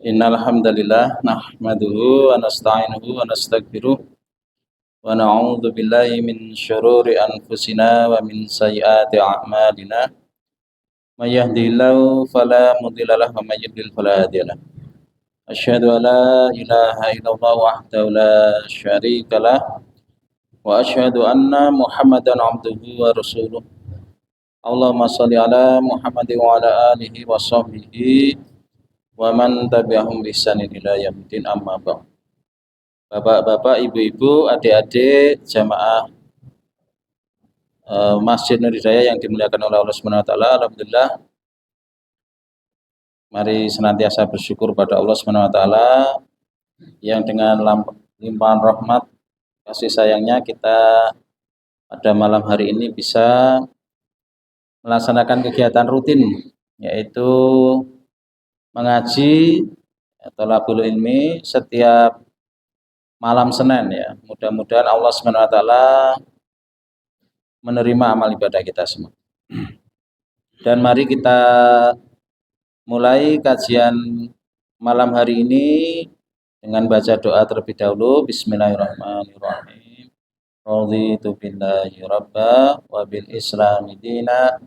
Innal hamdalillah nahmaduhu wa nasta'inuhu wa nastaghfiruh wa na'udzu billahi min syururi anfusina wa min sayyiati a'malina. May yahdihillahu fala mudilla lahu wa may yudlil fala hadiya lahu. Asyhadu an la ilaha illallah wahdahu la syarika lah wa asyhadu anna Muhammadan abduhu wa rasuluh. Allahumma shalli ala Muhammadin wa ala alihi wa sahbihi wa man tabi'ahum bi ihsanin ila yaumil amma ba'd. Bapak-bapak, ibu-ibu, adik-adik, jamaah Masjid Nur Hidayah yang dimuliakan oleh Allah Subhanahu wa taala. Alhamdulillah, mari senantiasa bersyukur pada Allah Subhanahu wa taala yang dengan limpahan rahmat kasih sayangnya kita pada malam hari ini bisa melaksanakan kegiatan rutin, yaitu mengaji atau thalabul ilmi setiap malam Senin ya. Mudah-mudahan Allah Subhanahu wa taala menerima amal ibadah kita semua. Dan mari kita mulai kajian malam hari ini dengan baca doa terlebih dahulu. Bismillahirrahmanirrahim. Raditu billahi rabba wa bil islami dina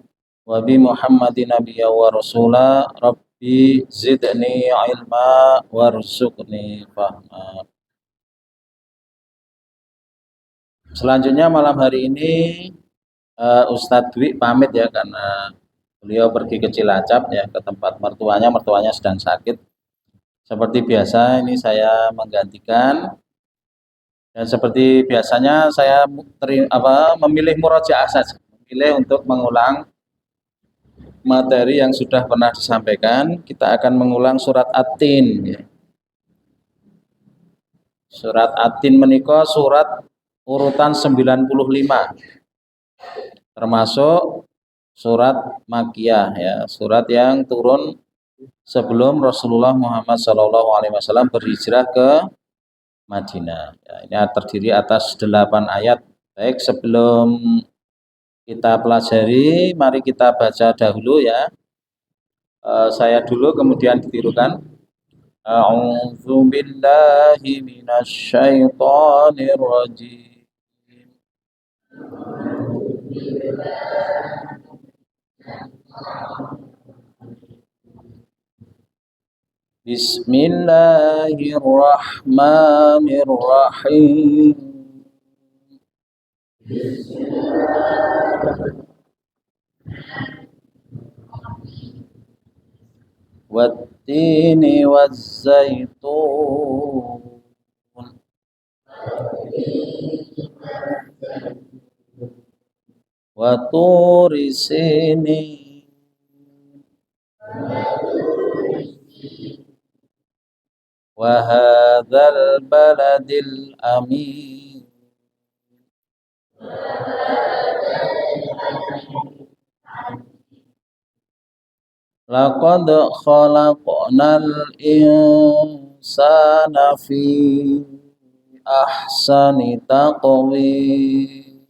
wa bi Muhammadin nabiyya wa rasula. Rabbi zidni ilma warzuqni fahma. Selanjutnya malam hari ini Ustadz Dwi pamit ya, karena beliau pergi ke Cilacap ya, ke tempat mertuanya sedang sakit. Seperti biasa ini saya menggantikan, dan seperti biasanya saya memilih murojaah saja, memilih untuk mengulang materi yang sudah pernah disampaikan. Kita akan mengulang surat At-Tin ya. Surat At-Tin menika surat urutan 95, termasuk surat Makkiyah ya, surat yang turun sebelum Rasulullah Muhammad SAW berhijrah ke Madinah. Ya, ini terdiri atas 8 ayat. Baik, sebelum kita pelajari, mari kita baca dahulu ya. Saya dulu kemudian ditirukan. A'udzu billahi minasyaitonir rajim. Bismillahirrahmanirrahim. Wattini wazzaitun wa turi sinin wa hadzal baladil amin. Laqad khalaqnal insana fi ahsani taqwim.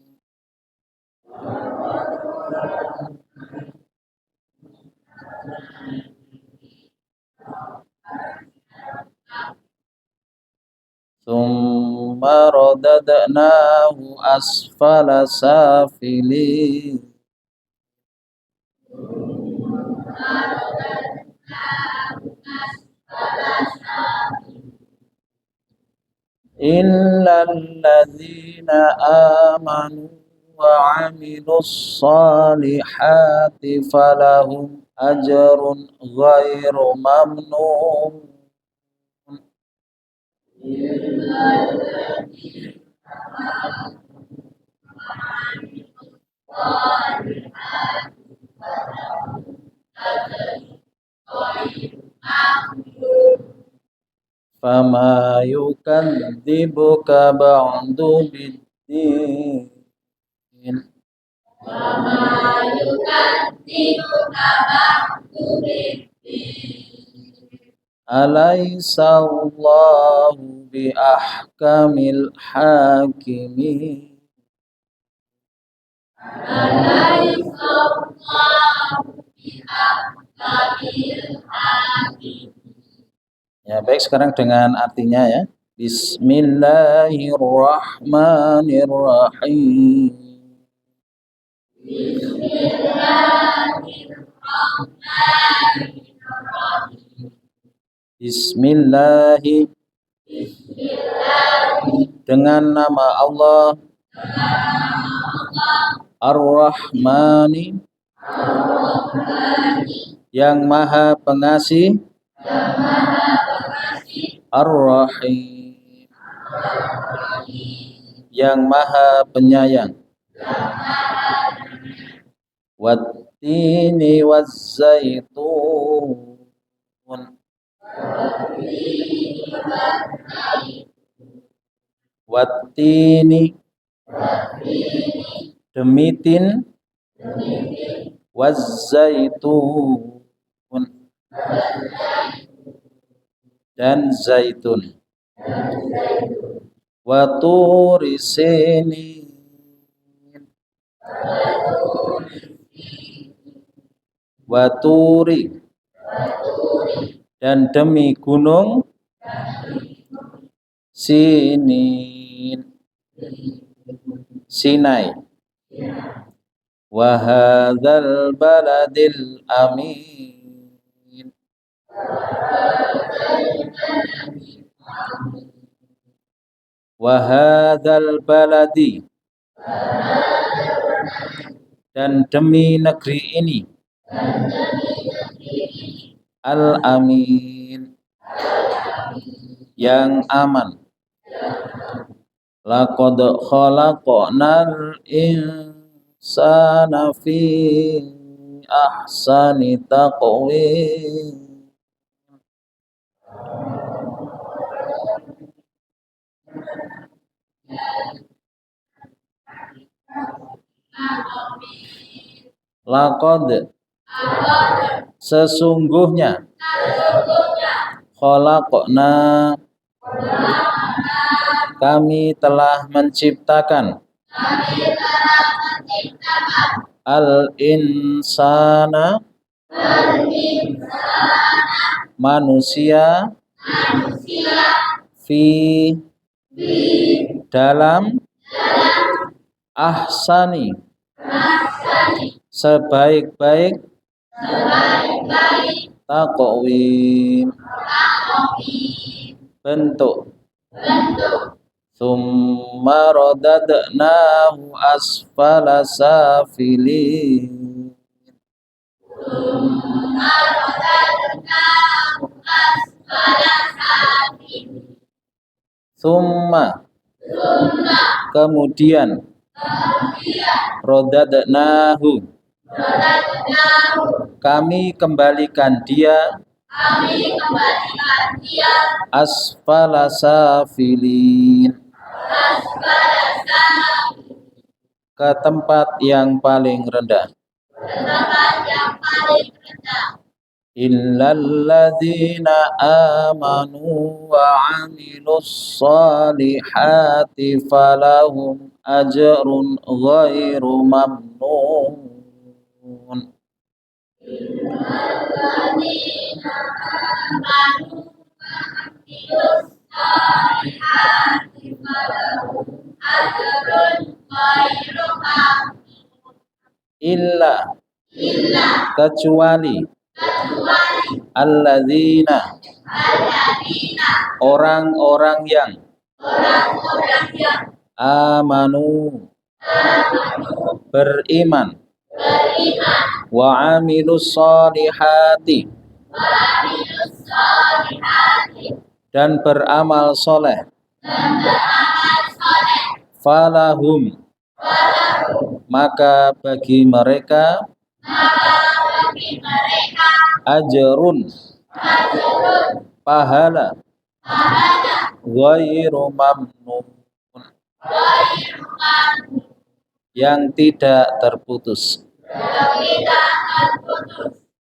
Tsumma radadnahu asfala safilin. Illal ladzina amanu wa 'amilus solihati falahum ajrun ghairu mamnun. Fama yukadzibuka ba'du biddin. Alaysa Allahu bi ahkamil hakimin. Baik, sekarang dengan artinya ya. Bismillahirrahmanirrahim. Bismillahi. Dengan nama Allah. Ar-Rahmani. Yang Maha Pengasih. Ar-Rahim. Yang Maha Penyayang. Wattini wazzaitun. Wattini demi tin, wazzaitun dan zaitun, waturi sinin, waturi dan demi gunung Sinin, Sinai, wa hadzal baladil amin, wa hadzal baladi dan demi negeri ini, al amin yang aman. Laqad khalaqnal insana fi ahsani taqwim. Laqad sesungguhnya khalaqna kami telah menciptakan al-insana manusia fi dalam ahsani sebaik-baik taqwim bentuk. Tsumma radadnahu asfala safilin. Tsumma kemudian radadnahu kami kembalikan dia asfala safilin ke tempat yang paling rendah. Illalladzina amanu wa 'amilus shalihati falahum ajrun ghairu mamnun. Illa kecuali alladzina orang-orang yang amanu beriman wa amilus sholihati dan beramal soleh falahum maka bagi mereka ajrun pahala ghairu mamnun yang tidak terputus.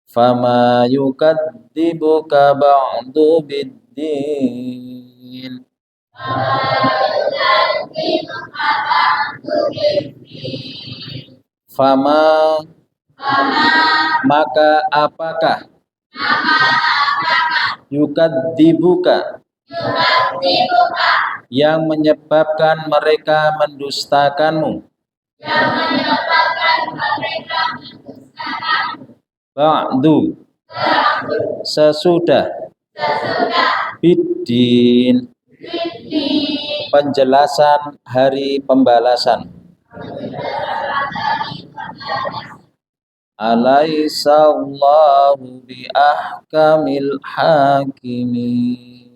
Fama yukadzibuka ba'du biddin. Fama maka apakah yukadzibuka, yang menyebabkan mereka mendustakanmu, ba'du, sesudah, biddin, penjelasan hari pembalasan. Alaihissallahu bi ahkamil hakimin.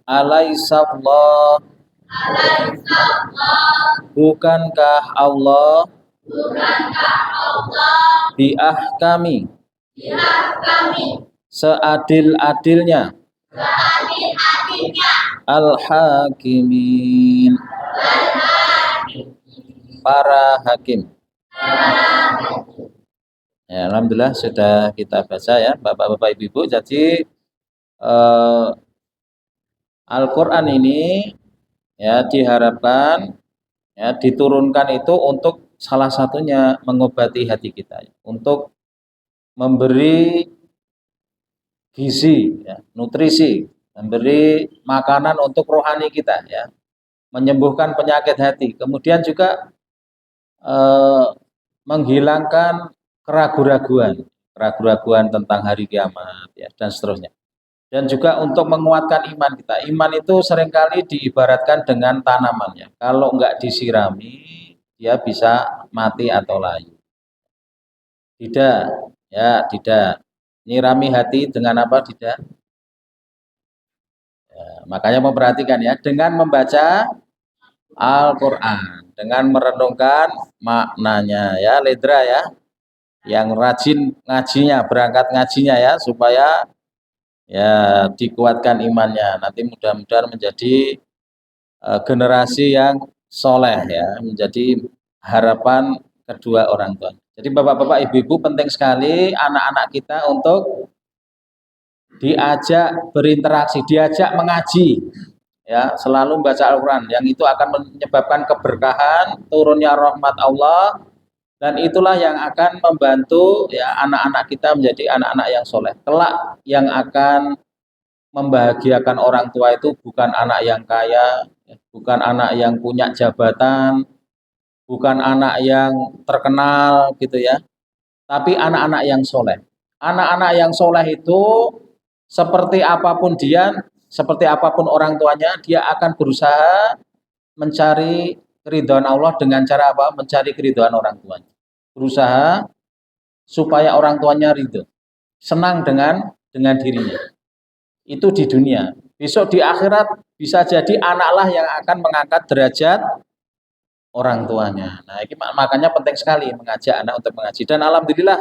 Alaihissallah, bukankah Allah, bi ahkami, seadil-adilnya, al-hakimin, para hakim. Ya, alhamdulillah sudah kita baca ya Bapak-bapak Ibu-ibu. Jadi Al-Qur'an ini ya diharapkan ya diturunkan itu untuk salah satunya mengobati hati kita, untuk memberi gizi, ya, nutrisi, memberi makanan untuk rohani kita ya, menyembuhkan penyakit hati, kemudian juga menghilangkan keraguan tentang hari kiamat ya, dan seterusnya. Dan juga untuk menguatkan iman kita. Iman itu seringkali diibaratkan dengan tanaman ya. Kalau enggak disirami, dia bisa mati atau layu. Tidak, ya tidak. Nyirami hati dengan apa? Tidak. Ya, makanya memperhatikan ya, dengan membaca Al-Quran, dengan merenungkan maknanya ya, Ledra ya, yang rajin ngajinya, berangkat ngajinya ya, supaya ya dikuatkan imannya. Nanti mudah-mudahan menjadi generasi yang soleh ya, menjadi harapan kedua orang tua. Jadi bapak-bapak, ibu-ibu, penting sekali anak-anak kita untuk diajak berinteraksi, diajak mengaji ya, selalu membaca Al-Quran, yang itu akan menyebabkan keberkahan, turunnya rahmat Allah, dan itulah yang akan membantu ya anak-anak kita menjadi anak-anak yang soleh. Kelak yang akan membahagiakan orang tua itu bukan anak yang kaya, bukan anak yang punya jabatan, bukan anak yang terkenal gitu ya, tapi anak-anak yang soleh. Anak-anak yang soleh itu seperti apapun dia, seperti apapun orang tuanya, dia akan berusaha mencari keridhaan Allah dengan cara apa? Mencari keridhaan orang tuanya. Berusaha supaya orang tuanya ridho, senang dengan dirinya. Itu di dunia. Besok di akhirat bisa jadi anaklah yang akan mengangkat derajat orang tuanya. Nah, ini makanya penting sekali mengajak anak untuk mengaji. Dan alhamdulillah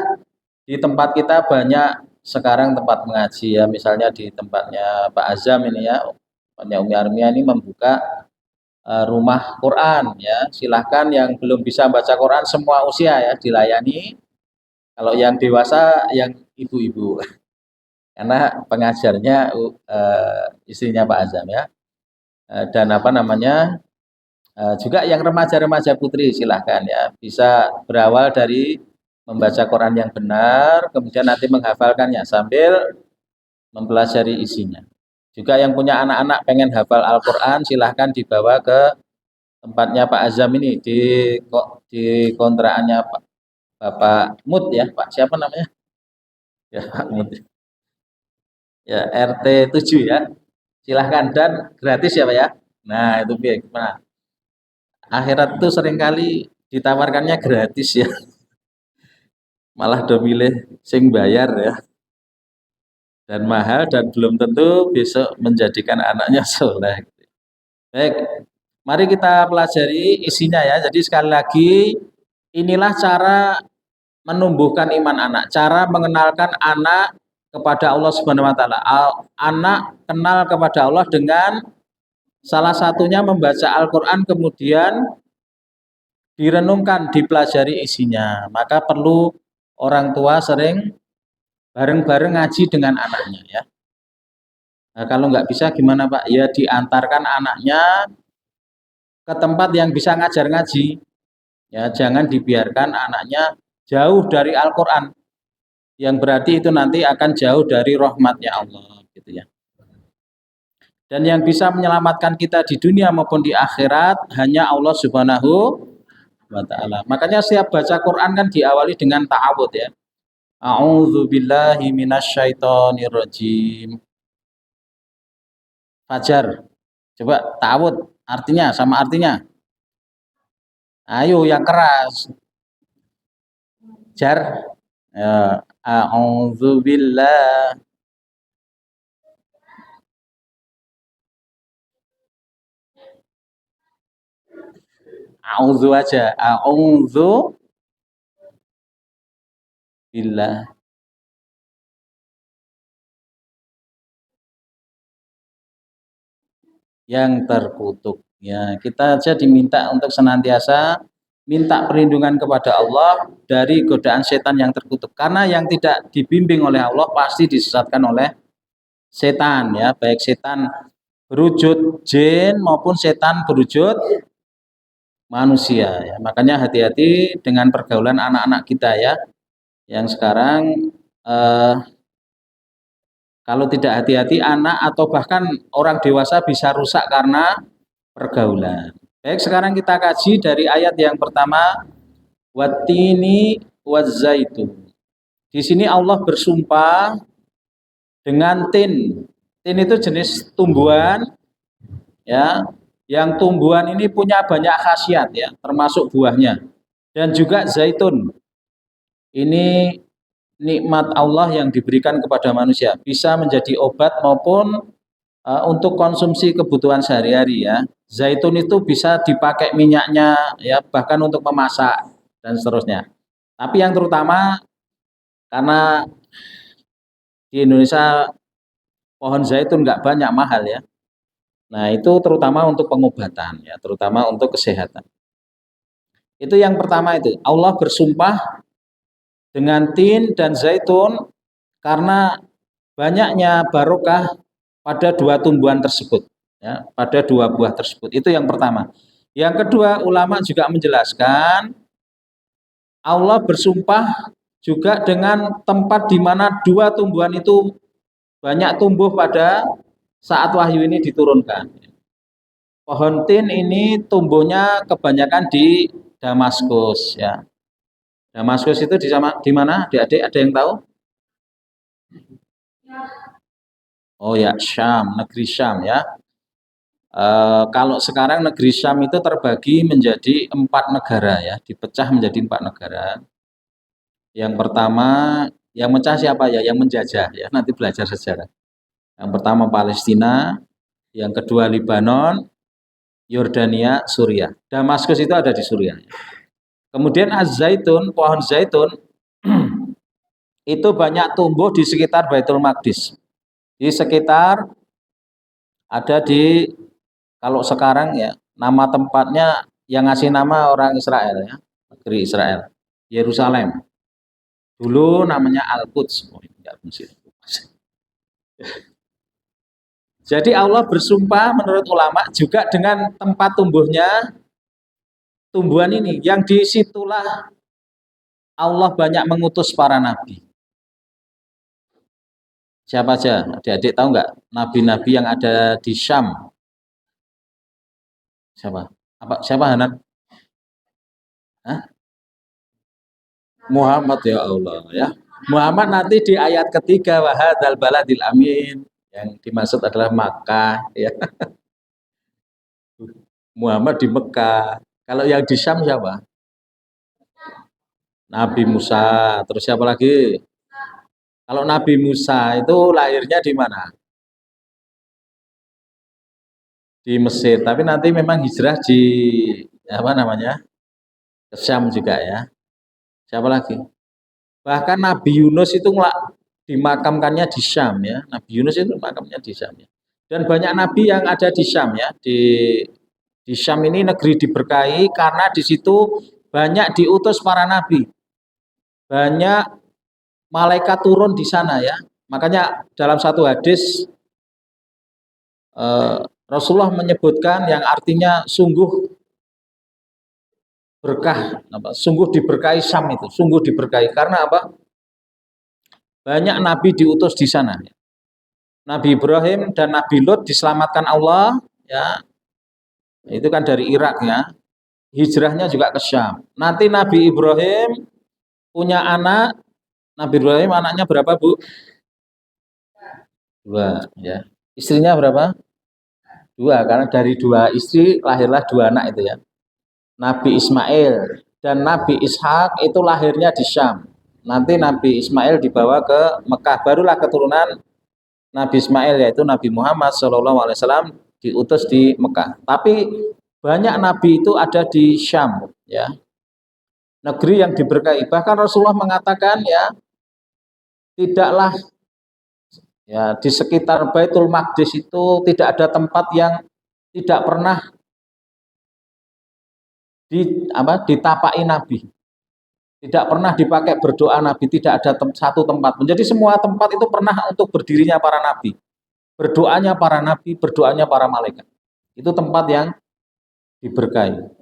di tempat kita banyak sekarang tempat mengaji ya. Misalnya di tempatnya Pak Azam ini ya, tempatnya Umi Armia ini membuka rumah Quran ya. Silahkan yang belum bisa baca Quran semua usia ya dilayani. Kalau yang dewasa yang ibu-ibu. Karena pengajarnya istrinya Pak Azam ya, dan apa namanya juga yang remaja-remaja putri silahkan ya, bisa berawal dari membaca Quran yang benar, kemudian nanti menghafalkannya sambil mempelajari isinya. Juga yang punya anak-anak pengen hafal Al-Quran silahkan dibawa ke tempatnya Pak Azam ini, di kontraannya Bapak Mut ya, Pak siapa namanya ya, Pak Mut ya, RT 7 ya, silahkan, dan gratis ya Pak ya. Nah itu gimana, akhirat itu seringkali ditawarkannya gratis ya, malah udah milih sing bayar ya, dan mahal, dan belum tentu besok menjadikan anaknya soleh. Baik, mari kita pelajari isinya ya. Jadi sekali lagi, inilah cara menumbuhkan iman anak, cara mengenalkan anak kepada Allah Subhanahu wa taala. Anak kenal kepada Allah dengan salah satunya membaca Al-Qur'an, kemudian direnungkan, dipelajari isinya. Maka perlu orang tua sering bareng-bareng ngaji dengan anaknya ya. Nah, kalau nggak bisa gimana Pak? Ya diantarkan anaknya ke tempat yang bisa ngajar ngaji. Ya, jangan dibiarkan anaknya jauh dari Al-Qur'an. Yang berarti itu nanti akan jauh dari rahmatnya Allah gitu ya. Dan yang bisa menyelamatkan kita di dunia maupun di akhirat hanya Allah Subhanahu wa taala. Makanya setiap baca Quran kan diawali dengan ta'awudz ya. A'udzu billahi minasyaitonir rajim. Fajar. Coba ta'awudz artinya sama artinya. Ayo yang keras. Jar. Ya, a'udzu billah. A'udzu aja. A'udzu billah. Yang terkutuk. Ya, kita aja diminta untuk senantiasa minta perlindungan kepada Allah dari godaan setan yang terkutuk. Karena yang tidak dibimbing oleh Allah pasti disesatkan oleh setan ya, baik setan berwujud jin maupun setan berwujud manusia ya. Makanya hati-hati dengan pergaulan anak-anak kita ya, yang sekarang eh, kalau tidak hati-hati anak atau bahkan orang dewasa bisa rusak karena pergaulan. Baik, sekarang kita kaji dari ayat yang pertama, watini wazaitun. Di sini Allah bersumpah dengan tin. Tin itu jenis tumbuhan ya, yang tumbuhan ini punya banyak khasiat ya, termasuk buahnya. Dan juga zaitun. Ini nikmat Allah yang diberikan kepada manusia, bisa menjadi obat maupun untuk konsumsi kebutuhan sehari-hari ya. Zaitun itu bisa dipakai minyaknya ya, bahkan untuk memasak dan seterusnya. Tapi yang terutama karena di Indonesia pohon zaitun nggak banyak, mahal ya. Nah itu terutama untuk pengobatan ya, terutama untuk kesehatan. Itu yang pertama itu. Allah bersumpah dengan tin dan zaitun karena banyaknya barokah pada dua tumbuhan tersebut ya, pada dua buah tersebut. Itu yang pertama. Yang kedua, ulama juga menjelaskan Allah bersumpah juga dengan tempat di mana dua tumbuhan itu banyak tumbuh pada saat wahyu ini diturunkan. Pohon tin ini tumbuhnya kebanyakan di Damaskus ya. Damaskus itu di mana? Adik-adik ada yang tahu? Oh ya, Syam, negeri Syam ya. Kalau sekarang negeri Syam itu terbagi menjadi 4 negara ya, dipecah menjadi 4 negara. Yang pertama, yang mecah siapa ya? Yang menjajah ya, nanti belajar sejarah. Yang pertama Palestina, yang kedua Lebanon, Yordania, Suriah. Damaskus itu ada di Suriah. Kemudian Az-Zaitun, pohon zaitun itu banyak tumbuh di sekitar Baitul Maqdis. Di sekitar ada di, kalau sekarang ya, nama tempatnya yang ngasih nama orang Israel ya, negeri Israel, Yerusalem. Dulu namanya Al-Quds. Oh, enggak Mesir. Jadi Allah bersumpah menurut ulama juga dengan tempat tumbuhnya tumbuhan ini, yang disitulah Allah banyak mengutus para nabi. Siapa aja? Adik-adik tahu nggak nabi-nabi yang ada di Syam? Siapa? Siapa Hanan? Hah? Muhammad ya Allah ya. Muhammad nanti di ayat ketiga wahadzal baladil amin, yang dimaksud adalah Makkah ya. Muhammad di Mekah. Kalau yang di Syam siapa? Nabi Musa. Terus siapa lagi? Kalau Nabi Musa itu lahirnya di mana? Di Mesir. Tapi nanti memang hijrah di apa namanya? Ke Syam juga ya. Siapa lagi? Bahkan Nabi Yunus itu dimakamkannya di Syam ya. Nabi Yunus itu makamnya di Syam ya. Dan banyak nabi yang ada di Syam ya. Di Syam ini negeri diberkahi karena di situ banyak diutus para nabi. Banyak malaikat turun di sana ya. Makanya dalam satu hadis Rasulullah menyebutkan yang artinya sungguh berkah apa? Sungguh diberkahi Syam itu, sungguh diberkahi karena apa? Banyak nabi diutus di sana. Nabi Ibrahim dan Nabi Lot diselamatkan Allah, ya. Itu kan dari Irak ya. Hijrahnya juga ke Syam. Nanti Nabi Ibrahim punya anak. Nabi Ibrahim anaknya berapa, Bu? Dua, ya. Istrinya berapa? Dua, karena dari dua istri lahirlah dua anak itu ya. Nabi Ismail dan Nabi Ishak itu lahirnya di Syam. Nanti Nabi Ismail dibawa ke Mekah, barulah keturunan Nabi Ismail yaitu Nabi Muhammad SAW diutus di Mekah. Tapi banyak nabi itu ada di Syam, ya, negeri yang diberkahi. Bahkan Rasulullah mengatakan ya, tidaklah ya di sekitar Baitul Maqdis itu tidak ada tempat yang tidak pernah ditapaki Nabi. Tidak pernah dipakai berdoa Nabi, tidak ada satu tempat. Menjadi semua tempat itu pernah untuk berdirinya para nabi. Berdoanya para nabi, berdoanya para malaikat. Itu tempat yang diberkahi.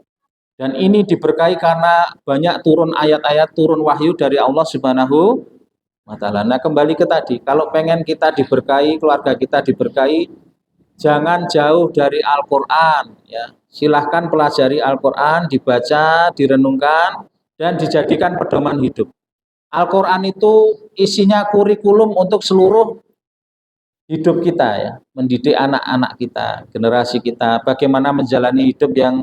Dan ini diberkahi karena banyak turun ayat-ayat, turun wahyu dari Allah Subhanahu wa Ta'ala. Nah, kembali ke tadi, kalau pengen kita diberkahi, keluarga kita diberkahi, jangan jauh dari Al-Qur'an, ya. Silahkan pelajari Al-Qur'an, dibaca, direnungkan, dan dijadikan pedoman hidup. Al-Qur'an itu isinya kurikulum untuk seluruh hidup kita ya, mendidik anak-anak kita, generasi kita, bagaimana menjalani hidup yang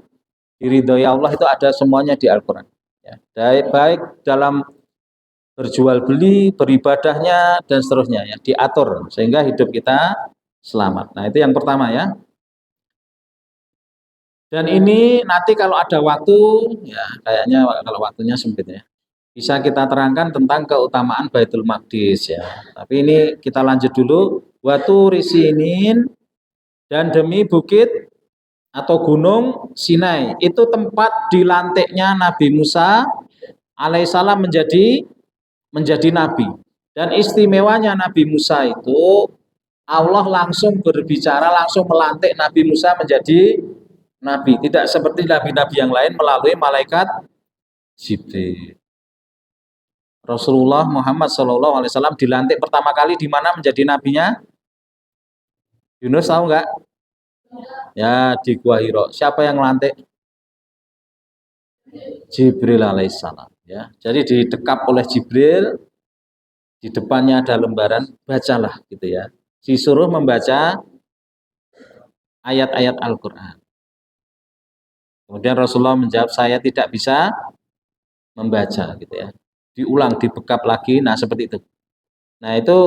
diridhoi Allah itu ada semuanya di Al-Qur'an. Ya, baik dalam berjual beli, beribadahnya dan seterusnya ya, diatur sehingga hidup kita selamat. Nah, itu yang pertama ya. Dan ini nanti kalau ada waktu, ya kayaknya kalau waktunya sempit ya, bisa kita terangkan tentang keutamaan Baitul Maqdis ya. Tapi ini kita lanjut dulu. Watu Risinin, dan demi bukit atau gunung Sinai, itu tempat dilantiknya Nabi Musa alaihissalam menjadi nabi. Dan istimewanya Nabi Musa itu Allah langsung berbicara, langsung melantik Nabi Musa menjadi nabi, tidak seperti nabi-nabi yang lain melalui malaikat Jibril. Rasulullah Muhammad SAW dilantik pertama kali di mana menjadi nabinya? Yunus tahu nggak? Ya, di Gua Hiro. Siapa yang melantik? Jibril alaihissalam. Ya, jadi didekap oleh Jibril, di depannya ada lembaran, bacalah gitu ya. Disuruh membaca ayat-ayat Al-Quran. Kemudian Rasulullah menjawab, saya tidak bisa membaca gitu ya. Diulang, dibekap lagi, nah seperti itu. Nah itu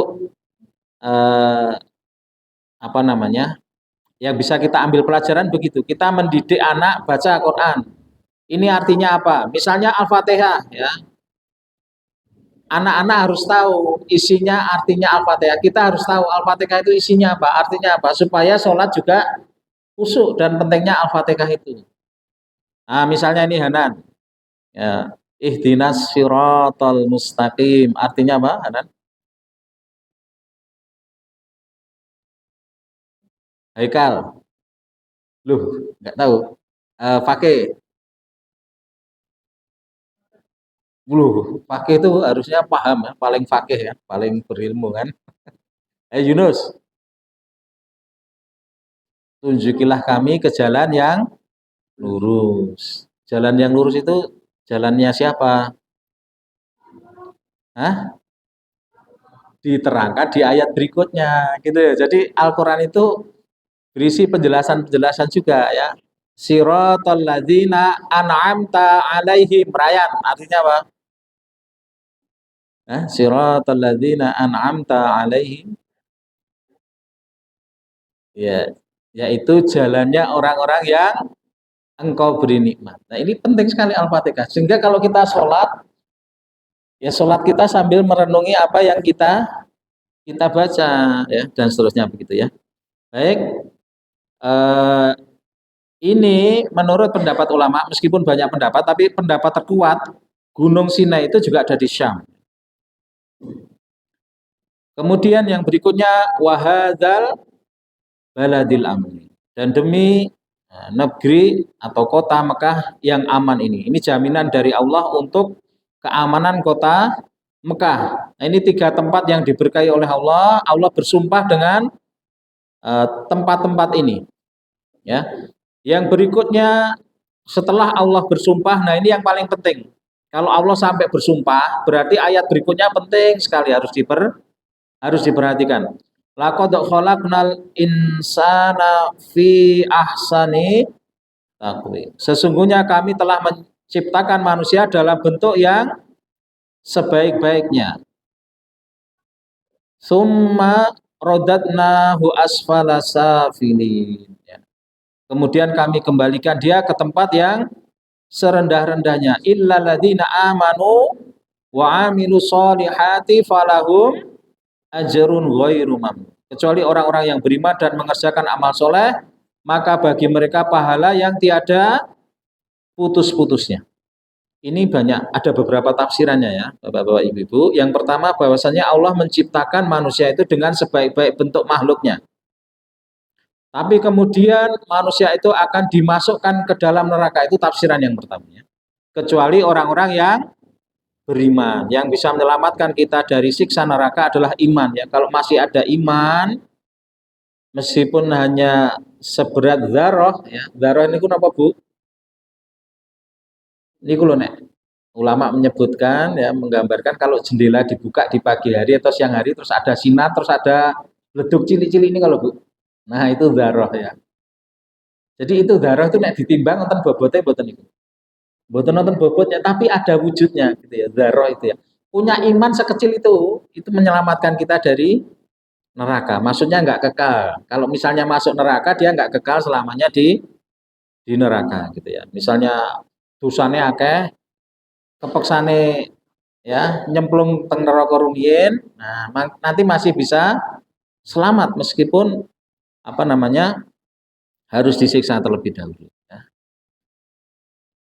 apa namanya? Yang bisa kita ambil pelajaran begitu. Kita mendidik anak baca Quran. Ini artinya apa? Misalnya Al-Fatihah ya. Anak-anak harus tahu isinya, artinya Al-Fatihah. Kita harus tahu Al-Fatihah itu isinya apa, artinya apa, supaya sholat juga khusyuk dan pentingnya Al-Fatihah itu. Nah, misalnya ini Hanan. Ya, ihdinas siratal mustaqim. Artinya apa, Hanan? Haikal. Loh, nggak tahu. Fakih. Fakih itu harusnya paham ya, paling fakih ya, paling berilmu kan. Yunus, tunjukilah kami ke jalan yang lurus. Jalan yang lurus itu jalannya siapa? Hah? Diterangkan di ayat berikutnya gitu ya. Jadi Al-Qur'an itu berisi penjelasan-penjelasan juga ya. Siratal ladzina an'amta alaihim, Ryan. Artinya apa? Siratal ladzina an'amta alaihim. Ya, yaitu jalannya orang-orang yang engkau beri nikmat. Nah, ini penting sekali Al-Fatihah. Sehingga kalau kita sholat, ya sholat kita sambil merenungi apa yang kita baca ya, dan seterusnya begitu ya. Baik, eh, ini menurut pendapat ulama, meskipun banyak pendapat, tapi pendapat terkuat Gunung Sinai itu juga ada di Syam. Kemudian yang berikutnya wahadzal baladil amni, dan demi Nah, negeri atau kota Mekah yang aman ini. Ini jaminan dari Allah untuk keamanan kota Mekah. Nah, ini 3 tempat yang diberkahi oleh Allah. Allah bersumpah dengan tempat-tempat ini. Ya. Yang berikutnya setelah Allah bersumpah, nah ini yang paling penting. Kalau Allah sampai bersumpah, berarti ayat berikutnya penting sekali harus diperhatikan. Laqad khalaqnal insana fi ahsani taqwim. Sesungguhnya kami telah menciptakan manusia dalam bentuk yang sebaik-baiknya. Summa rodatnahu asfala safilin. Ya. Kemudian kami kembalikan dia ke tempat yang serendah-rendahnya. Illa ladina amanu wa amilu solihati falahum ajrun ghairu mamnun. Kecuali orang-orang yang beriman dan mengerjakan amal soleh, maka bagi mereka pahala yang tiada putus-putusnya. Ini banyak, ada beberapa tafsirannya ya, Bapak-bapak, Ibu-ibu. Yang pertama bahwasanya Allah menciptakan manusia itu dengan sebaik-baik bentuk makhluknya. Tapi kemudian manusia itu akan dimasukkan ke dalam neraka, itu tafsiran yang pertama ya. Kecuali orang-orang yang beriman. Yang bisa menyelamatkan kita dari siksa neraka adalah iman ya. Kalau masih ada iman, meskipun hanya seberat zarah ya. Zarah ini pun apa, Bu? Ini kulo nek ulama menyebutkan ya, menggambarkan kalau jendela dibuka di pagi hari atau siang hari terus ada sinar, terus ada leduk cilik-cilik ini kalau Bu. Nah, itu zarah ya. Jadi itu zarah itu nek ditimbang nonton bobotnya mboten niku. Mboten nonton bobotnya tapi ada wujudnya gitu ya, zarah itu ya. Punya iman sekecil itu menyelamatkan kita dari neraka. Maksudnya nggak kekal. Kalau misalnya masuk neraka dia nggak kekal selamanya di neraka gitu ya. Misalnya dosane akeh, kepeksane ya nyemplung teng neraka rumiyin, nah nanti masih bisa selamat meskipun apa namanya harus disiksa terlebih dahulu ya.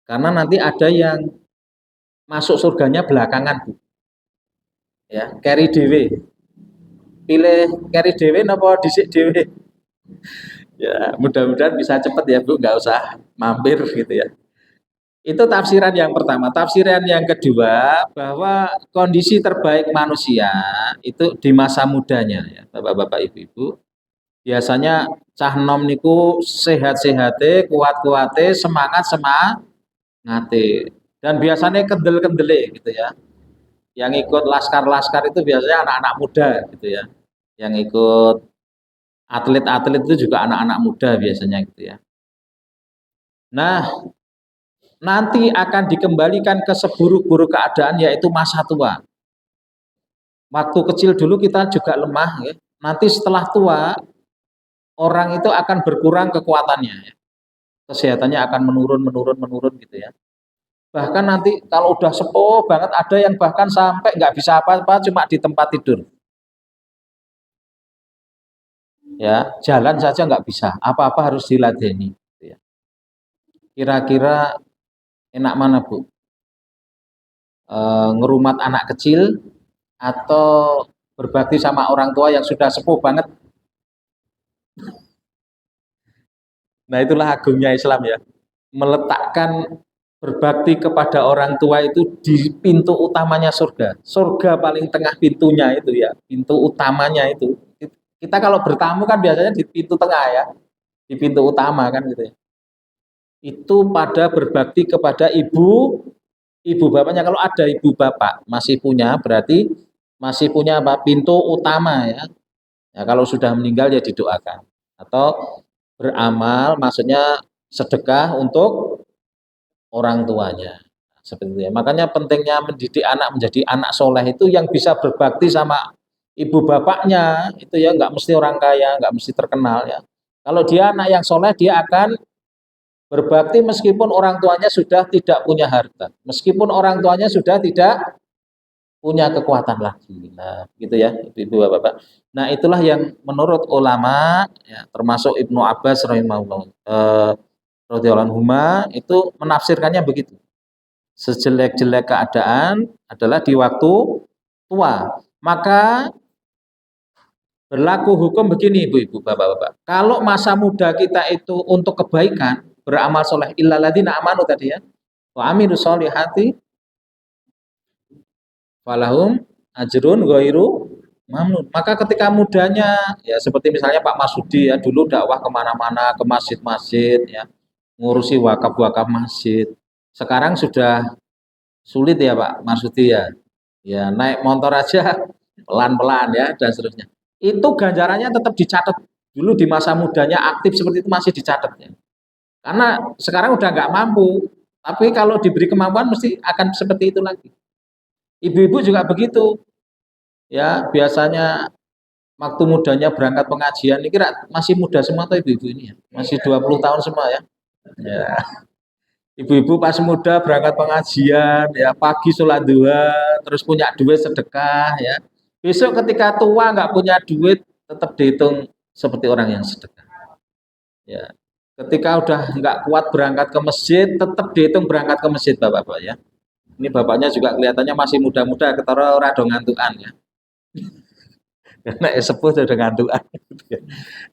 Karena nanti ada yang masuk surganya belakangan, Bu. Ya, carry dewe. Pilih carry dewe napa dhisik dewe? Ya, mudah-mudahan bisa cepet ya, Bu, nggak usah mampir gitu ya. Itu tafsiran yang pertama. Tafsiran yang kedua, bahwa kondisi terbaik manusia itu di masa mudanya ya, Bapak-bapak, Ibu-ibu. Biasanya cah nom niku sehat-sehate, kuat-kuate, semangate. Dan biasanya kendel-kendele gitu ya. Yang ikut laskar-laskar itu biasanya anak-anak muda gitu ya. Yang ikut atlet-atlet itu juga anak-anak muda biasanya gitu ya. Nah, nanti akan dikembalikan ke seburuk-buruk keadaan yaitu masa tua. Waktu kecil dulu kita juga lemah ya. Nanti setelah tua orang itu akan berkurang kekuatannya ya. Kesehatannya akan menurun gitu ya. Bahkan nanti kalau udah sepuh banget ada yang bahkan sampai nggak bisa apa-apa cuma di tempat tidur. Ya, jalan saja nggak bisa, apa-apa harus diladeni gitu ya. Kira-kira enak mana, Bu? Ngerumat anak kecil atau berbakti sama orang tua yang sudah sepuh banget? Nah, itulah agungnya Islam ya. Meletakkan berbakti kepada orang tua itu di pintu utamanya surga. Surga paling tengah pintunya itu ya, pintu utamanya itu. Kita kalau bertamu kan biasanya di pintu tengah ya, di pintu utama kan gitu ya. Itu pada berbakti kepada ibu bapaknya. Kalau ada ibu bapak masih punya, berarti masih punya apa? Pintu utama ya. Ya, kalau sudah meninggal ya didoakan atau beramal, maksudnya sedekah untuk orang tuanya. Seperti itu ya. Makanya pentingnya mendidik anak menjadi anak soleh itu yang bisa berbakti sama ibu bapaknya itu ya, nggak mesti orang kaya, nggak mesti terkenal ya. Kalau dia anak yang soleh dia akan berbakti meskipun orang tuanya sudah tidak punya harta, meskipun orang tuanya sudah tidak punya kekuatan lagi. Nah, gitu ya, Ibu Bapak. Nah, itulah yang menurut ulama ya, termasuk Ibnu Abbas radhiyallahu anhuma itu menafsirkannya begitu. Sejelek-jelek keadaan adalah di waktu tua. Maka Berlaku hukum begini ibu-ibu, bapak-bapak. Kalau masa muda kita itu untuk kebaikan, beramal soleh illalladzina amanu tadi ya, wa amilus solihati falahum ajrun ghairu mamnun. Maka ketika mudanya ya seperti misalnya Pak Masudi ya dulu dakwah kemana-mana ke masjid-masjid ya ngurusi wakaf-wakaf masjid. Sekarang sudah sulit ya Pak Masudi ya. Ya naik motor aja pelan-pelan ya dan seterusnya. Itu ganjarannya tetap dicatat dulu di masa mudanya aktif seperti itu masih dicatat ya. Karena sekarang udah nggak mampu. Tapi kalau diberi kemampuan mesti akan seperti itu lagi. Ibu-ibu juga begitu. Ya, biasanya waktu mudanya berangkat pengajian, ini kira masih muda semua atau ibu-ibu ini ya? Masih 20 tahun semua ya. Ya, ibu-ibu pas muda berangkat pengajian, ya pagi sholat duha, terus punya duit sedekah ya. Besok ketika tua nggak punya duit, tetap dihitung seperti orang yang sedekah. Ya, ketika udah nggak kuat berangkat ke masjid, tetap dihitung berangkat ke masjid bapak-bapak ya. Ini bapaknya juga kelihatannya masih muda-muda, ketara ora do ngantukan ya. Karena sepuh sudah ngantukan.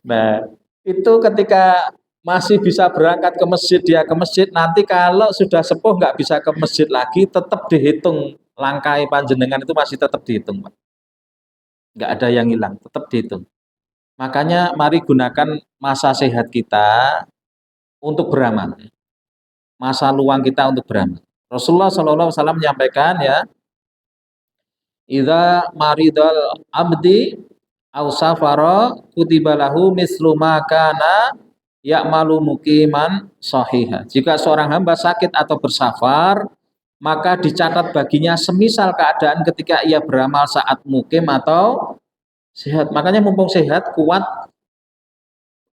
Nah, itu ketika masih bisa berangkat ke masjid, dia ke masjid, nanti kalau sudah sepuh nggak bisa ke masjid lagi, tetap dihitung langkai panjenengan itu masih tetap dihitung, Pak. Nggak ada yang hilang, tetap dihitung. Makanya mari gunakan masa sehat kita untuk beramal. Masa luang kita untuk beramal. Rasulullah SAW menyampaikan ya, idza maridal abdi aw safara kutiba lahu mislu ma kana ya'malu muqiman sahiha. Jika seorang hamba sakit atau bersafar, maka dicatat baginya semisal keadaan ketika ia beramal saat mukim atau sehat. Makanya mumpung sehat, kuat,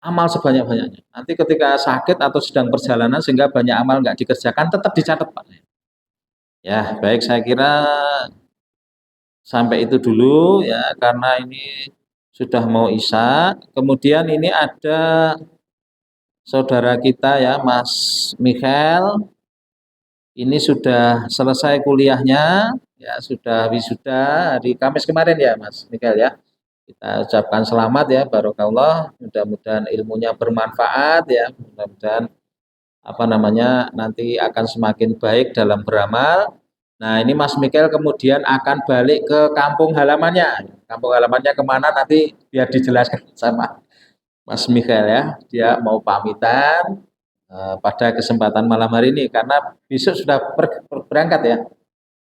amal sebanyak-banyaknya. Nanti ketika sakit atau sedang perjalanan sehingga banyak amal nggak dikerjakan, tetap dicatat Pak. Ya, baik saya kira sampai itu dulu ya karena ini sudah mau isya. Kemudian ini ada saudara kita ya Mas Michael ini sudah selesai kuliahnya ya sudah wisuda hari Kamis kemarin ya Mas Michael ya. Kita ucapkan selamat ya barokallah, mudah-mudahan ilmunya bermanfaat ya, mudah-mudahan apa namanya nanti akan semakin baik dalam beramal. Nah ini Mas Michael kemudian akan balik ke kampung halamannya. Kampung halamannya kemana nanti biar dijelaskan sama Mas Michael ya. Dia mau pamitan pada kesempatan malam hari ini karena besok sudah berangkat ya.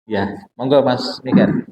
Ya, monggo Mas Michael.